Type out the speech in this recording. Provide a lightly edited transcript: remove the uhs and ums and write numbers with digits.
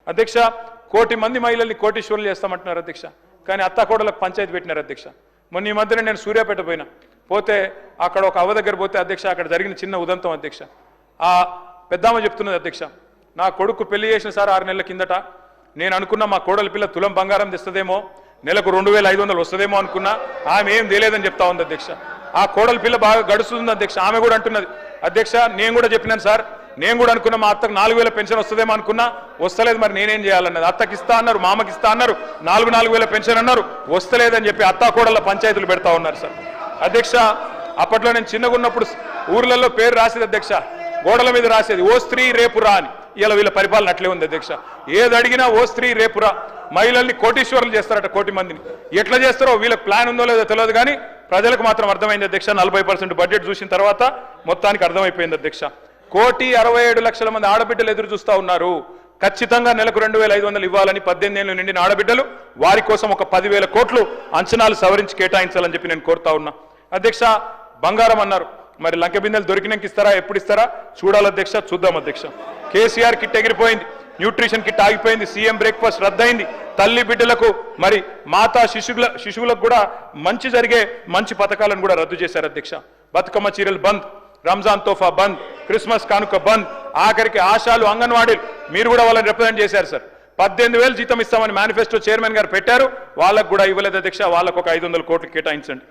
అధ్యక్ష 1 కోటి మంది మహిళల్ని కోటీశ్వరులు చేస్తామంటున్నారు అధ్యక్ష. కానీ అత్తాకోడలకు పంచాయతీ పెట్టినారు అధ్యక్ష. మొన్న ఈ మధ్యన నేను సూర్యాపేట పోతే అక్కడ ఒక అవ్వ దగ్గర పోతే అధ్యక్ష అక్కడ జరిగిన చిన్న ఉదంతం అధ్యక్ష. ఆ పెద్దామ చెప్తున్నది అధ్యక్ష, నా కొడుకు పెళ్లి చేసిన సార్ 6 నెలల కిందట నేను అనుకున్నా మా కోడలి పిల్ల తులం బంగారం తెస్తుందేమో, నెలకు 2500 వస్తుందేమో అనుకున్నా, ఆమె ఏం తెలియదని చెప్తా ఉంది అధ్యక్ష. ఆ కోడలి పిల్ల బాగా గడుస్తుంది అధ్యక్ష. ఆమె కూడా అంటున్నది అధ్యక్ష, నేను కూడా చెప్పినాను సార్, నేను కూడా అనుకున్నా మా అత్తకు 4000 పెన్షన్ వస్తుందేమో అనుకున్నా, వస్తలేదు, మరి నేనేం చేయాలన్నది. అత్తకి ఇస్తా అన్నారు, మామకి ఇస్తా అన్నారు, 4000 పెన్షన్ అన్నారు, వస్తలేదని చెప్పి అత్తా కోడళ్ళ పంచాయతీలు పెడతా ఉన్నారు సార్. అధ్యక్ష అప్పట్లో నేను చిన్నగా ఉన్నప్పుడు ఊర్లలో పేరు రాసేది అధ్యక్ష, గోడల మీద రాసేది ఓ స్త్రీ రేపురా అని. ఇలా వీళ్ళ పరిపాలన అట్లే ఉంది అధ్యక్ష. ఏది అడిగినా ఓ స్త్రీ రేపురా. మహిళల్ని కోటీశ్వరులు చేస్తారట, 1 కోటి మందిని. ఎట్లా చేస్తారో వీళ్ళకి ప్లాన్ ఉందో లేదో తెలియదు, కానీ ప్రజలకు మాత్రం అర్థమైంది అధ్యక్ష. 40% బడ్జెట్ చూసిన తర్వాత మొత్తానికి అర్థమైపోయింది అధ్యక్ష. 1,67,00,000 మంది ఆడబిడ్డలు ఎదురు చూస్తా ఉన్నారు. ఖచ్చితంగా నెలకు 2,500 ఇవ్వాలని 18 ఏళ్ళు నిండిన ఆడబిడ్డలు, వారి కోసం ఒక 10,000 కోట్లు అంచనాలు సవరించి కేటాయించాలని చెప్పి నేను కోరుతా ఉన్నా అధ్యక్ష. బంగారం అన్నారు, మరి లంక బిందెలు దొరికినాక ఇస్తారా, ఎప్పుడు ఇస్తారా చూడాలి అధ్యక్ష, చూద్దాం అధ్యక్ష. కేసీఆర్ కిట్ ఎగిరిపోయింది, న్యూట్రిషన్ కిట్ ఆగిపోయింది, సీఎం బ్రేక్ఫాస్ట్ రద్దయింది, తల్లి బిడ్డలకు మరి మాతా శిశువులకు కూడా మంచి జరిగే మంచి పథకాలను కూడా రద్దు చేశారు అధ్యక్ష. బతుకమ్మ చీరలు బంద్, రంజాన్ తోఫా బంద్, క్రిస్మస్ కానుక బంద్, ఆఖరికి ఆశాలు అంగన్వాడీలు మీరు కూడా వాళ్ళని రిప్రజెంట్ చేశారు సార్. 18,000 జీతం ఇస్తామని మేనిఫెస్టో చైర్మన్ గారు పెట్టారు, వాళ్ళకు కూడా ఇవ్వలేదు అధ్యక్ష. వాళ్ళకు ఒక 500 కోట్లు కేటాయించండి.